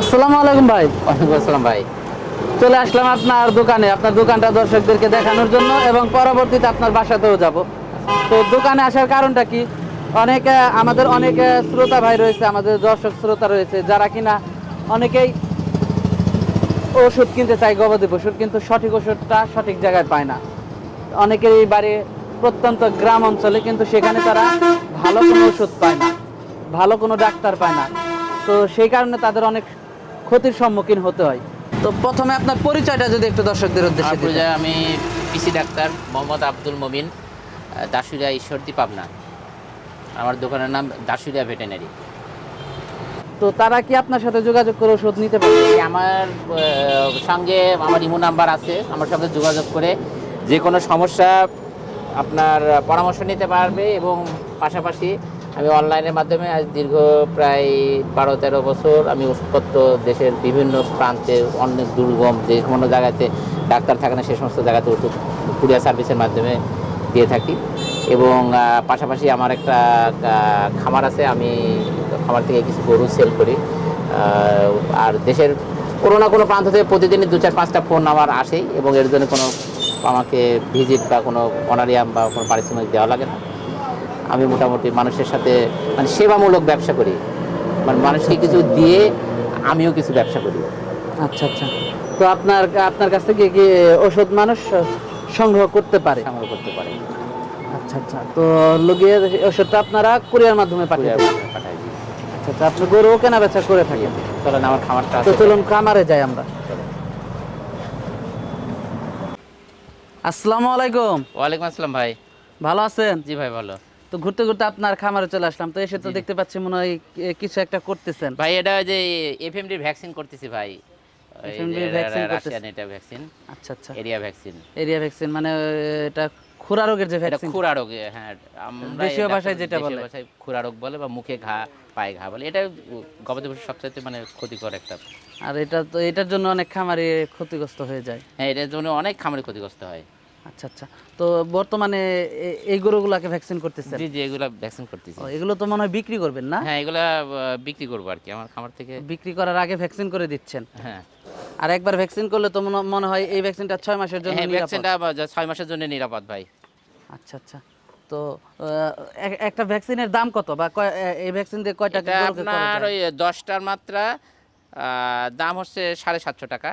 আসসালামু আলাইকুম ভাই। ওয়ালাইকুম আসসালাম ভাই। চলে আসলাম আপনার দোকানে, আপনার দোকানটা দর্শকদেরকে দেখানোর জন্য এবং পরবর্তীতে আপনার বাসাতেও যাব। তো দোকানে আসার কারণটা কি, অনেক আমাদের অনেক শ্রোতা ভাই রয়েছে, আমাদের দর্শক শ্রোতা রয়েছে যারা কিনা অনেকেই ওষুধ কিনতে চায়, গবাদি পশুর, কিন্তু সঠিক ওষুধটা সঠিক জায়গায় পায় না। অনেকেরই বাড়ি প্রত্যন্ত গ্রাম অঞ্চলে, কিন্তু সেখানে তারা ভালো কোনো ওষুধ পায় না, ভালো কোনো ডাক্তার পায় না। তো সেই কারণে তাদের অনেক ক্ষতির সম্মুখীন হতে হয়। তো প্রথমে আপনার পরিচয়টা যদি একটু দর্শকদের উদ্দেশ্যে দিতেন। আমি পিসি ডাক্তার মোহাম্মদ আব্দুল মমিন, দাসুরিয়া ঈশ্বরদী, পাবনা। আমার দোকানের নাম দাসুরিয়া ভেটেনারি। তো তারা কি আপনার সাথে যোগাযোগ করে ওষুধ নিতে পারবে? আমার সঙ্গে আমার ইমো নাম্বার আছে, আমার সঙ্গে যোগাযোগ করে যে কোনো সমস্যা আপনার পরামর্শ নিতে পারবে। এবং পাশাপাশি আমি অনলাইনের মাধ্যমে আজ দীর্ঘ প্রায় 12-13 বছর আমি ওষুধপত্র দেশের বিভিন্ন প্রান্তে, অনেক দুর্গম যে কোনো জায়গাতে ডাক্তার থাকে না, সে সমস্ত জায়গাতে ওষুধ কুরিয়ার সার্ভিসের মাধ্যমে দিয়ে থাকি। এবং পাশাপাশি আমার একটা খামার আছে, আমি খামার থেকে কিছু গরু সেল করি। আর দেশের কোনো না কোনো প্রান্ত থেকে প্রতিদিনই 2-4-5টা ফোন আমার আসেই, এবং এর জন্য কোনো আমাকে ভিজিট বা কোনো অনারিয়াম বা কোনো পারিশ্রমিক দেওয়া লাগে না। আমি মোটামুটি মানুষের সাথে মানে সেবামূলক ব্যবসা করি, মানে মানুষকে কিছু দিয়ে আমিও কিছু ব্যবসা করি। আচ্ছা আচ্ছা। তো আপনার আপনার কাছ থেকে কি ওষুধ মানুষ সংগ্রহ করতে পারে? সংগ্রহ করতে পারে। আচ্ছা আচ্ছা। তো লগিয়ে ওষুধটা আপনারা কুরিয়ার মাধ্যমে পাঠিয়ে দেন? পাঠাই দিই। আচ্ছা আচ্ছা। আপনি গরু কেনা বেচা করে থাকেন? চলেন আমার খামারটা তো চলুন খামারে যাই আমরা। আসসালামু আলাইকুম। ওয়ালাইকুম আসসালাম ভাই। ভালো আছেন? জি ভাই, ভালো। তো ঘুরতে ঘুরতে আপনার খামারে চলে আসলাম, তো এসে তো জি। দেখতে পাচ্ছি মনে হয় কিছু একটা করতেছেন। ভাই এটা ওই যে এফএমডি ভ্যাকসিন করতেছি ভাই। FMD ভ্যাকসিন করতেছেন? রাশিয়ান এটা ভ্যাকসিন, আচ্ছা আচ্ছা। Area vaccine. এরিয়া ভ্যাকসিন মানে এটা খুরা রোগের যে এটা ভ্যাকসিন? খুরা রোগ, হ্যাঁ। আমরা দেশীয় ভাষায় যেটা দেশীয় বলে। ভাষায় খুরা রোগ বলে, বা মুখে ঘা, পায়ে ঘা বলে। এটা গবাদি পশুর সবচাইতে মানে ক্ষতিকর একটা। আর এটা তো এটার জন্য অনেক খামারি ক্ষতিগ্রস্ত হয়ে যায়। হ্যাঁ, এটার জন্য অনেক খামারে ক্ষতিগ্রস্ত হয়। আচ্ছা আচ্ছা। তো বর্তমানে এই গরুগুলাকে ভ্যাকসিন করতেছেন? জি জি, এগুলা ভ্যাকসিন করতেছি। এগুলো তো মনে হয় বিক্রি করবেন না? হ্যাঁ, এগুলা বিক্রি করবো আর কি, আমার খামার থেকে। বিক্রি করার আগে ভ্যাকসিন করে দিচ্ছেন? হ্যাঁ। আর একবার ভ্যাকসিন করলে তো মনে হয় এই ভ্যাকসিনটা 6 মাসের জন্য হ্যাঁ, নিরাপদ। ভ্যাকসিনটা 6 মাসের জন্য নিরাপদ ভাই। আচ্ছা আচ্ছা। তো একটা ভ্যাকসিনের দাম কত, বা এই ভ্যাকসিন দিয়ে কয়টা এটা গরুকে করা আপনার যায়? ওই 10টার মাত্রা দাম হচ্ছে 750 টাকা।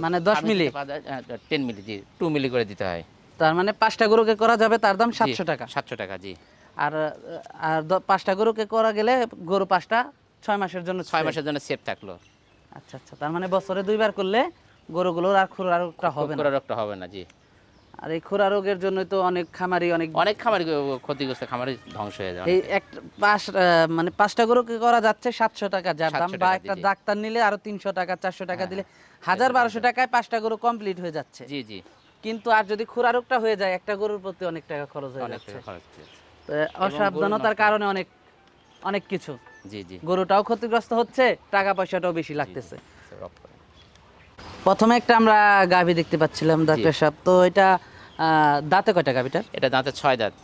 মানে 10 মিলি? 10 মিলি, জি, 2 মিলি করে দিতে হয়। তার মানে 5টা গরুকে করা যাবে, তার দাম জি, 700 টাকা। 700 টাকা, জি। আর 5টা গরুকে করা গেলে গরু 5টা 6 মাসের জন্য 6 মাসের জন্য সেফ থাকলো। আচ্ছা আচ্ছা। তার মানে বছরে 2বার করলে গরুগুলোর আর খুরা রোগটা হবে না? খুরা রোগটা হবে না, জি। আর এই খুরা রোগের জন্য তো অনেক খামারি অনেক খামারি ক্ষতিগ্রস্ত, খামারি ধ্বংস হয়ে যায়। এই এক মানে 5টা গরুকে করা যাচ্ছে 700 টাকা যার দাম, 700 বা টাকা, একটা জি, জি। ডাক্তার নিলে আরো 300 টাকা 400 টাকা হ্যাঁ, দিলে 1000-1200 টাকায় 5টা গরু কমপ্লিট হয়ে যাচ্ছে। জি জি, কিন্তু আর যদি খুরা রোগটা হয়ে যায়, একটা গরুর প্রতি অনেক টাকা খরচ হয়ে অনেক যাচ্ছে। টাকা খরচ হয়ে যাচ্ছে। তো অসাবধানতার কারণে অনেক অনেক কিছু, জি জি, গরুটাও ক্ষতিগ্রস্ত হচ্ছে, টাকা পয়সাটাও বেশি লাগতেছে। সব off করে। প্রথমে একটা আমরা গাভী দেখতে পাচ্ছিলাম ডাক্তার সাহেব, তো এটা দাঁতে কয়টা গাভীটার? এটা দাঁতে 6 দাঁত।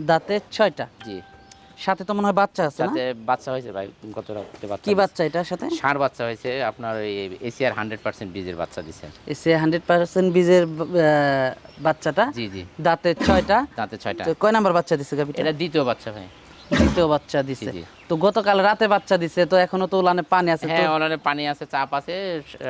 দাঁতে 6টা? জি। সাথে তো মনে হয় বাচ্চা আছে না? সাথে বাচ্চা হয়েছে ভাই, গত রাতে বাচ্চা কি হয়েছে। বাচ্চা এটার সাথে? ষাঁড় বাচ্চা হয়েছে আপনার, ওই এশিয়ার 100% বীজের বাচ্চা দিছে। এসে 100% বীজের বাচ্চাটা? জি জি, দাঁতে 6টা? দাঁতে 6টা। তো কয় নাম্বার বাচ্চা দিছে গাভীটা? এটা দ্বিতীয় বাচ্চা ভাই। দ্বিতীয় বাচ্চা দিছে। জি। তো গতকাল রাতে বাচ্চা দিছে, তো এখনো তো উলানে পানি আছে তো? হ্যাঁ, ওনারে পানি আছে, চাপ আছে,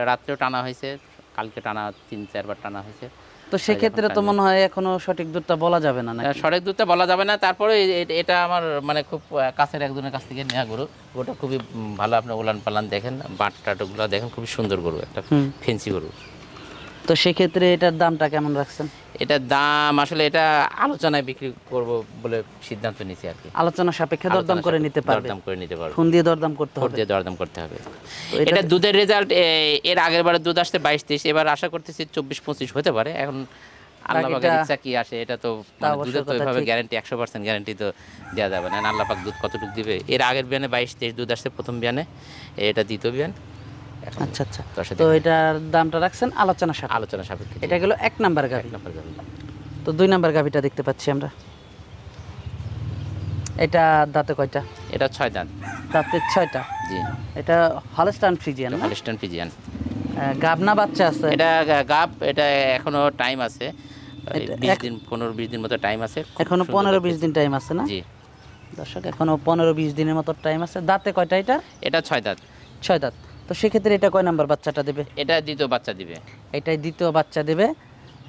রাত্রেও টানা হয়েছে, কালকে টানা 3-4 বার টানা হয়েছে। তো সেক্ষেত্রে তো মনে হয় এখনো সঠিক দুধটা বলা যাবে না নাকি? সঠিক দুধটা বলা যাবে না। তারপরে এটা আমার মানে খুব কাছের একজনের কাছ থেকে নেওয়া গরু। ওটা খুবই ভালো, আপনি ওলান পালান দেখেন, বাটটাটগুলো দেখেন, খুবই সুন্দর গরু, একটা ফেন্সি গরু। তো সেক্ষেত্রে এটার দামটা কেমন রাখছেন? এটার দাম আসলে এটা আলোচনায় বিক্রি করব বলে সিদ্ধান্ত নিয়েছি আর কি। আলোচনা সাপেক্ষে দরদাম করে নিতে পারবে? দরদাম করে নিতে পারবে, ফোন দিয়ে দরদাম করতে ফোন হবে? দিয়ে দরদাম করতে হবে। তো এটা দুধের রেজাল্ট, এর আগের বারে দুধ আসতে 22-23, এবার আশা করতেছি 24-25 হতে পারে। এখন আল্লাহ পাকের ইচ্ছা কি আসে, এটা তো মানে দুধের তো এভাবে গ্যারান্টি 100% গ্যারান্টি তো দেওয়া যাবে না। আল্লাহ পাক দুধ কতটুকু দিবে। এর আগের বিয়ানে 22-23 দুধ আসছে, প্রথম বিয়ানে, এটা দ্বিতীয় বিয়ান। আচ্ছা আচ্ছা। তো এটার দামটা রাখছেন আলোচনা সাপেক্ষে? আলোচনা সাপেক্ষে। এটা গেল 1 নাম্বার গাভী। 1 নম্বর গাভী। তো 2 নাম্বার গাভীটা দেখতে পাচ্ছি আমরা, এটা দাঁতে কয়টা? এটা 6 দাঁত। দাঁতের 6টা। জি, এটা হলস্টাইন ফ্রিজিয়ান না? Holstein Friesian. গাব না বাচ্চা আছে? এটা গাব, এটা এখনো টাইম আছে, এটা 20 দিন 15-20 দিন মতো টাইম আছে। খুব এখনো সুন্দর 15-20 বাচ্চা। দিন টাইম আছে না? জি, দর্শক এখনো 15-20 দিনের মতো টাইম আছে। দাঁতে কয়টা এটা? এটা 6 দাঁত। 6 দাঁত। তো সেক্ষেত্রে এটা কয় নাম্বার বাচ্চাটা দেবে? এটা দ্বিতীয় বাচ্চা দিবে। এটাই দ্বিতীয় বাচ্চা দেবে।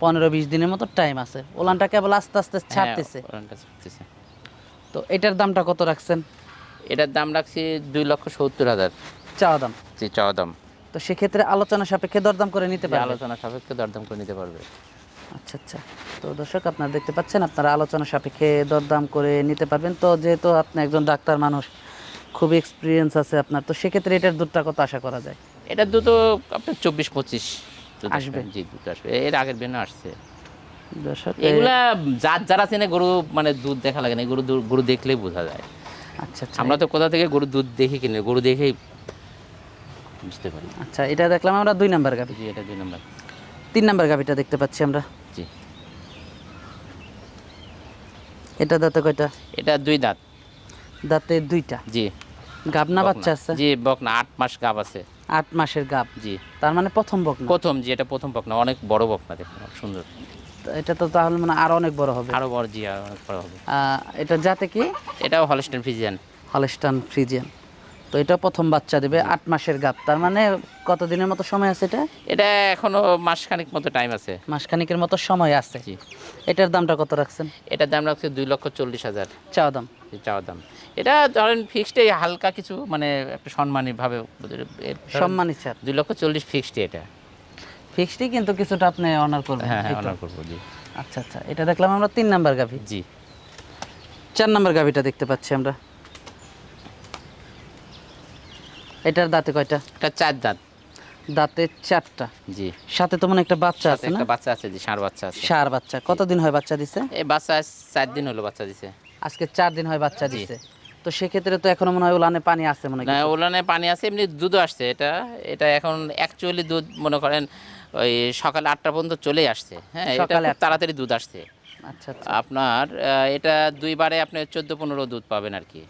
15-20 দিনের মতো টাইম আছে। ওলানটা কেবল আস্তে আস্তে ছাড়তেছে। হ্যাঁ, ওরানটা ছাড়তেছে। তো এটার দামটা কত রাখছেন? এটার দাম রাখছি 2,70,000। চাওয়া দাম। জি, চাওয়া দাম। তো সেক্ষেত্রে আলোচনা সাপেক্ষে দরদাম করে নিতে যে পারবেন। আলোচনা সাপেক্ষে দরদাম করে নিতে পারবে। আচ্ছা আচ্ছা। তো দর্শক আপনারা দেখতে পাচ্ছেন, আপনারা আলোচনা সাপেক্ষে দরদাম করে নিতে পারবেন। তো যেহেতু আপনি একজন ডাক্তার মানুষ, খুব এক্সপিরিয়েন্স আছে আপনার, তো সেক্ষেত্রে এটার দুধটা কত আশা করা যায়? এটার দুধ আপনার 24-25 দুধ আসবে? জি, দুধ আসবে। এর আগের বেনা আসছে। দর্শক এগুলা যারা চেনে গরু, মানে দুধ দেখা লাগে না, গরু দেখলেই বোঝা যায়। আচ্ছা আচ্ছা। আমরা তো কোথা থেকে গরু দুধ দেখি কিনে, গরু দেখেই বুঝতে পারি। আচ্ছা, এটা দেখলাম আমরা 2 নাম্বার গাভি। জি, এটা 2 নম্বর। 3 নাম্বার গাভিটা দেখতে পাচ্ছি আমরা। জি, এটা দাঁতে কয়টা? এটা 2 দাঁত। দাঁতে 2টা। জি, গাব না বকনা। বাচ্চা আছে? জি, বকনা, 8 মাস গাব আছে। 8 মাসের গাব। জি, তার মানে প্রথম বকনা। প্রথম। জি, এটা প্রথম বকনা, অনেক বড় বকনা, দেখুন অনেক সুন্দর। তো এটা তো তাহলে মানে আরো অনেক বড় হবে। আরো বড়, জি, আরো অনেক বড় হবে। এটা জাতে কি? এটাও হলস্টাইন ফ্রিজিয়ান। Holstein Friesian. তো এটা প্রথম বাচ্চা দেবে, 8 মাসের গাব। তার মানে কত দিনের মতো সময় আছে এটা? এটা এখনো মাসখানেক মতো টাইম আছে। মাসখানিকের মতো সময় আছে। জি, এটার দামটা কত রাখছেন? এটার দাম রাখছে 2,40,000 চাওয়া দাম। চাওয়া দাম। এটা ধরেন ফিক্সড, হালকা কিছু মানে একটু সম্মানীভাবে সম্মানী ছাড়। 2,40,000 ফিক্সড এটা। ফিক্সডই, কিন্তু কিছুটা আপনি অনার করবেন। হ্যাঁ হ্যাঁ, এই তো? অনার করবো। জি, আচ্ছা আচ্ছা। এটা দেখলাম আমরা 3 নাম্বার গাভি। জি, 4 নাম্বার গাভিটা দেখতে পাচ্ছি আমরা। এটার দাঁতে কয়টা? এটা 4 দাঁত। দাঁতে 4টা। জি, সাথে তো মনে একটা বাচ্চা সাথে আছে না? একটা বাচ্চা আছে। জি, ষাঁড় বাচ্চা আছে। ষাঁড় বাচ্চা। কতদিন হয় বাচ্চা দিছে? এই বাচ্চা আজ 4 দিন হলো বাচ্চা দিছে। আজকে 4 দিন হয় বাচ্চা দিছে। তো সেক্ষেত্রে তো এখনো মনে হয় উলানে পানি আছে মনে না, হয়। ওলানে পানি আছে, এমনি দুধও আসছে। এটা এটা এখন অ্যাকচুয়ালি দুধ মনে করেন ওই সকাল 8টা পর্যন্ত চলেই আসছে। হ্যাঁ, এটা সকালে খুব 8টা। তাড়াতাড়ি দুধ আসছে। আচ্ছা আচ্ছা। আপনার এটা 2 বারে আপনি 14-15 দুধ পাবেন আর কি।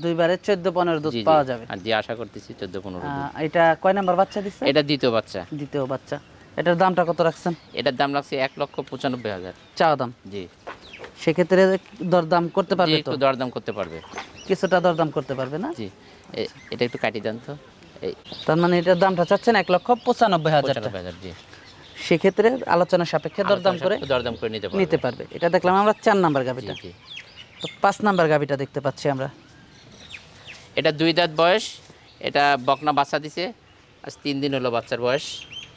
2 বারে 14-15 দুধ জি, জি, পাওয়া যাবে। আর জি, আশা করতেছি 14-15 দুধ। এটা কয় নাম্বার বাচ্চা দিছে? এটা দ্বিতীয় বাচ্চা। দ্বিতীয় বাচ্চা। এটার দামটা কত রাখছেন? এটার দাম লাগছে 1,95,000। চাওয়া দাম। জি, সেক্ষেত্রে দরদাম করতে জি, পারবে তো? একটু দরদাম করতে পারবে। কিছুটা দরদাম করতে পারবে না? জি, এটা একটু কাটি দেন তো। এই তার মানে এটার দামটা চাচ্ছেন 1,95,000 টাকা। 95,000। জি, সেক্ষেত্রে আলোচনা সাপেক্ষে দরদাম করে দরদাম করে নিতে পারবে। নিতে পারবে। এটা দেখলাম আমরা 4 নাম্বার জি, গাভিটা। জি। তো 5 নাম্বার গাভিটা দেখতে পাচ্ছি আমরা। এটা 2 দাঁত বয়স। এটা বকনা বাচ্চা দিছে, আজ 3 দিন হলো বাচ্চার বয়স।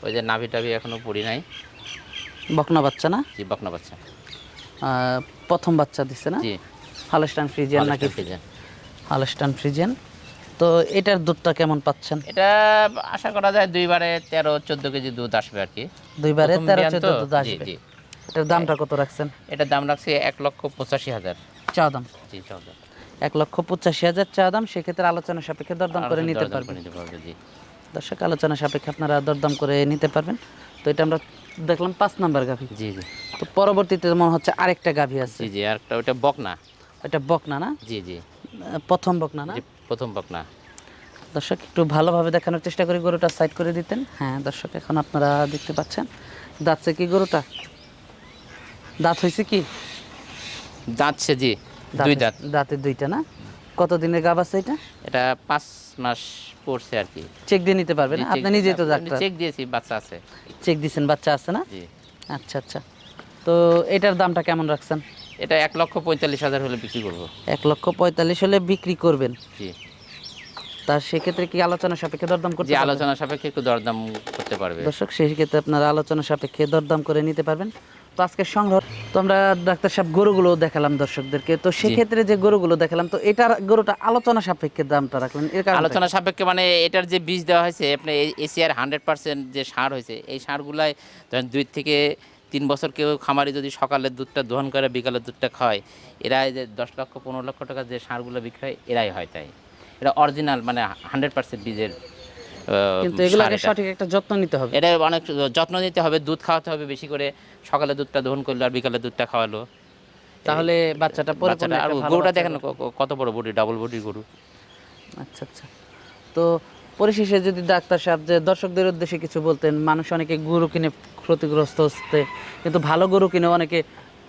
ওই যে নাভি টাভি এখনো পড়ি নাই। বকনা বাচ্চা না? জি, বকনা বাচ্চা। প্রথম বাচ্চা দিছে না? জি, হলস্টাইন ফ্রিজিয়ান নাকি? Holstein Friesian. Holstein Friesian. তো এটার দুধটা কেমন পাচ্ছেন? এটা আশা করা যায় 2 বারে 13-14 কেজি দুধ আসবে আর কি। 2 বারে প্রথম 13-14 বিয়ান তো। দুধ জি, আসবে। জি। এটার দামটা কত রাখছেন? এটার দাম রাখছে 1,85,000। চাওয়া দাম। জি, চলবে। 1,85,000 চাওয়া দাম। সেক্ষেত্রে আলোচনা সাপেক্ষে দরদাম করে নিতে দরদাম পারবেন। করে নিতে পারবে। জি, দর্শক, আলোচনা সাপেক্ষে আপনারা দরদাম করে নিতে পারবেন। তো এটা আমরা দেখলাম 5 নাম্বার গাভি। জি, জি, তো পরবর্তীতে মনে হচ্ছে আরেকটা গাভি আছে। জি, জি। আর একটা ওটা বকনা। এটা বকনা না? জি, জি, প্রথম বকনা না? জি, প্রথম বকনা। দর্শক, একটু ভালোভাবে দেখানোর চেষ্টা করি, গরুটা সাইড করে দিতেন। হ্যাঁ দর্শক, এখন আপনারা দেখতে পাচ্ছেন দাঁতছে কি গরুটা? দাঁত হয়েছে কি? দাঁতছে। জি, 2 দাঁত। দাঁতের 2টা না? কত দিনের গাভ আছে এটা? এটা 5 মাস পড়ছে আর কি। চেক দিয়ে নিতে পারবেন? জি, আপনি নিজেই তো ডাক্তার। চেক দিয়েছি, বাচ্চা আছে। চেক দিয়েছেন, বাচ্চা আছে না? জি, আচ্ছা আচ্ছা। তো এটার দামটা কেমন রাখছেন? এটা 1,45,000 হলে বিক্রি করবো। 1,45,000 হলে বিক্রি করবেন? জি, তার সেক্ষেত্রে কি আলোচনা সাপেক্ষে দরদাম করতে যে পারবেন? আলোচনা সাপেক্ষে একটু দরদাম করতে পারবে। দর্শক, সেই ক্ষেত্রে আপনারা আলোচনা সাপেক্ষে দরদাম করে নিতে পারবেন। তো আজকের সংগ্রহ তো আমরা ডাক্তার সাহেব গরুগুলো দেখালাম দর্শকদেরকে। তো সেক্ষেত্রে যে গরুগুলো দেখালাম, তো এটার গরুটা আলোচনা সাপেক্ষে দামটা রাখলেন এর কারণ? আলোচনা সাপেক্ষে মানে এটার যে বীজ দেওয়া হয়েছে আপনার এশিয়ার 100% যে সার হয়েছে, এই সারগুলাই ধরেন 2 থেকে 3 বছর কেউ খামারি যদি সকালের দুধটা দোহন করে বিকালের দুধটা খায়, এরাই যে 10 লক্ষ 15 লক্ষ টাকা যে সারগুলো বিক্রি হয় এরাই হয়। তাই এটা অরিজিনাল মানে 100% বীজের কিন্তু এগুলোকে সার এটা। সঠিক একটা যত্ন নিতে হবে। এটা অনেক যত্ন নিতে হবে, দুধ খাওয়াতে হবে বেশি করে, সকালে দুধটা দহন করলো আর বিকালে দুধটা খাওয়ালো, তাহলে বাচ্চাটা পরিপূর্ণ বাচ্চাটা আর একটা ভালো গরুটা বাচ্চা দেখেন হবে। কত বড় বডি, ডাবল বডির গরু। আচ্ছা আচ্ছা। তো পরিশেষে যদি ডাক্তার সাহেব যে দর্শকদের উদ্দেশ্যে কিছু বলতেন, মানুষ অনেকে গরু কিনে ক্ষতিগ্রস্ত হচ্ছে, কিন্তু ভালো গরু কিনে অনেকে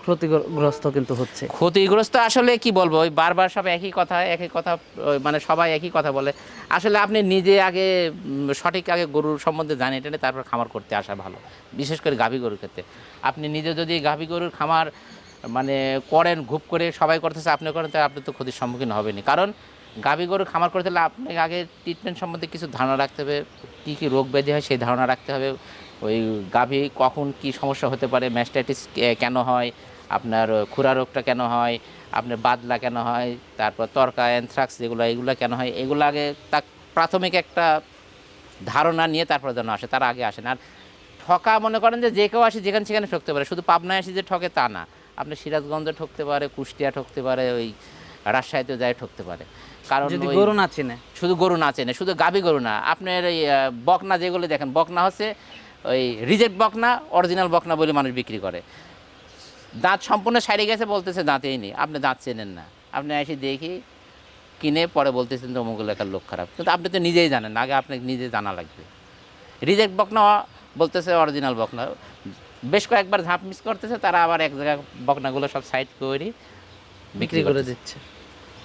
ক্ষতিগ্রস্ত কিন্তু হচ্ছে। ক্ষতিগ্রস্ত আসলে কি বলবো, ওই বারবার সব একই কথা, ওই মানে সবাই একই কথা বলে। আসলে আপনি নিজে আগে সঠিক আগে গরুর সম্বন্ধে জানেন, এটা তারপর খামার করতে আসা ভালো, বিশেষ করে গাভী গরুর ক্ষেত্রে। আপনি নিজে যদি গাভী গরুর খামার মানে করেন, ঘুপ করে সবাই করতেছে, আপনি করেন, তাহলে আপনি তো ক্ষতির সম্মুখীন হবেনই। কারণ গাভী গরুর খামার করতে হলে আপনাকে আগে ট্রিটমেন্ট সম্বন্ধে কিছু ধারণা রাখতে হবে, কী কী রোগ ব্যাধি হয় সেই ধারণা রাখতে হবে। ওই গাভী কখন কি সমস্যা হতে পারে, ম্যাস্টাইটিস কেন হয়, আপনার খুরা রোগটা কেন হয়, আপনার বাদলা কেন হয়, তারপর তরকা, অ্যানথ্রাক্স এগুলো কেন হয়, এগুলো আগে তার প্রাথমিক একটা ধারণা নিয়ে তারপর যেন আসে, তার আগে আসে না। আর ঠকা মনে করেন যে কেউ আসে যেখানে সেখানে ঠকতে পারে, শুধু পাবনায় আসি যে ঠকে তা না। আপনি সিরাজগঞ্জে ঠকতে পারে, কুষ্টিয়া ঠকতে পারে, ওই রাজশাহীতে যায় ঠকতে পারে। কারণ যদি ওই গরু না চিনে। শুধু গরু না চেনে, শুধু গাভী গরু না, আপনার এই বকনা যেগুলো দেখেন, বকনা হচ্ছে ওই রিজেক্ট বকনা, অরিজিনাল বকনা বলে মানুষ বিক্রি করে। দাঁত সম্পূর্ণ সারিয়ে গেছে, বলতেছে দাঁতেই নেই, আপনি দাঁত চেনেন না। আপনি এসে দেখি কিনে পরে বলতেছেন তো অমুক এলাকার লোক খারাপ, কিন্তু আপনি তো নিজেই জানেন, আগে আপনাকে নিজে জানা লাগবে। রিজেক্ট বকনা বলতেছে অরিজিনাল বকনা, বেশ কয়েকবার ঝাঁপ মিস করতেছে, তারা আবার এক জায়গায় বকনাগুলো সব সাইড করে বিক্রি করে দিচ্ছে।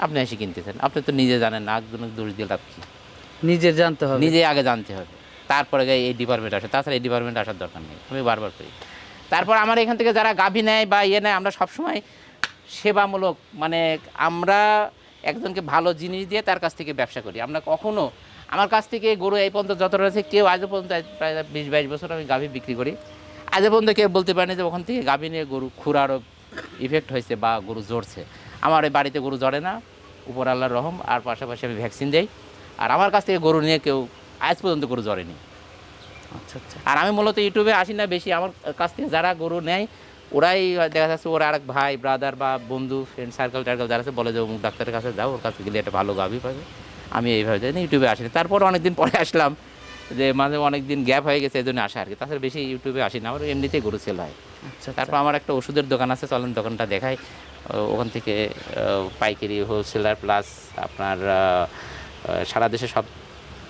আপনি এসে কিনতেছেন, আপনি তো নিজে জানেন না, একজনের দোষ দিয়ে লাভ কি? নিজের জানতে হবে। নিজে আগে জানতে হবে, তারপরে এই ডিপার্টমেন্ট আসে। তাছাড়া এই ডিপার্টমেন্টে আসার দরকার নেই, আমি বারবার করি। তারপর আমার এখান থেকে যারা গাভী নেয় বা নেয়, আমরা সবসময় সেবামূলক, মানে আমরা একজনকে ভালো জিনিস দিয়ে তার কাছ থেকে ব্যবসা করি। আমরা কখনো আমার কাছ থেকে গরু এই পর্যন্ত যত রয়েছে, কেউ আজও পর্যন্ত প্রায় 20-22 বছর আমি গাভী বিক্রি করি, আজও পর্যন্ত কেউ বলতে পারেনি যে ওখান থেকে গাভী নিয়ে গরু খুরারও ইফেক্ট হয়েছে বা গরু জ্বরছে। আমার এই বাড়িতে গরু জ্বরে না, উপর আল্লাহর রহম, আর পাশাপাশি আমি ভ্যাকসিন দেই। আর আমার কাছ থেকে গরু নিয়ে কেউ আজ পর্যন্ত গরু জ্বরেনি। আচ্ছা আচ্ছা। আর আমি মূলত ইউটিউবে আসি না বেশি, আমার কাছ থেকে যারা গরু নেয় ওরাই দেখা যাচ্ছে ওরা আরেক ভাই ব্রাদার বা বন্ধু ফ্রেন্ড সার্কেল টার্কেল যারা আছে বলে যে অমুক ডাক্তারের কাছে যাও, ওর কাছে গেলে একটা ভালো গাভী পাবে। আমি এইভাবে যাই না, ইউটিউবে আসিনি। তারপর অনেকদিন পরে আসলাম, যে মাঝে অনেক দিন গ্যাপ হয়ে গেছে, এই জন্য আসা আর কি। তাছাড়া বেশি ইউটিউবে আসি না, আমার এমনিতেই গরু সেল হয়। আচ্ছা তারপর আমার একটা ওষুধের দোকান আছে, চলেন দোকানটা দেখাই। ওখান থেকে পাইকারি, হোলসেলার প্লাস আপনার সারা দেশে সব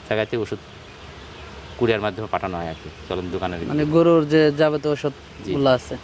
জায়গাতে ওষুধ কুরিয়ার মাধ্যমে পাঠানো হয় আর কি। চলেন দোকানের মানে গরুর যে যাবতীয় ওষুধগুলো আছে।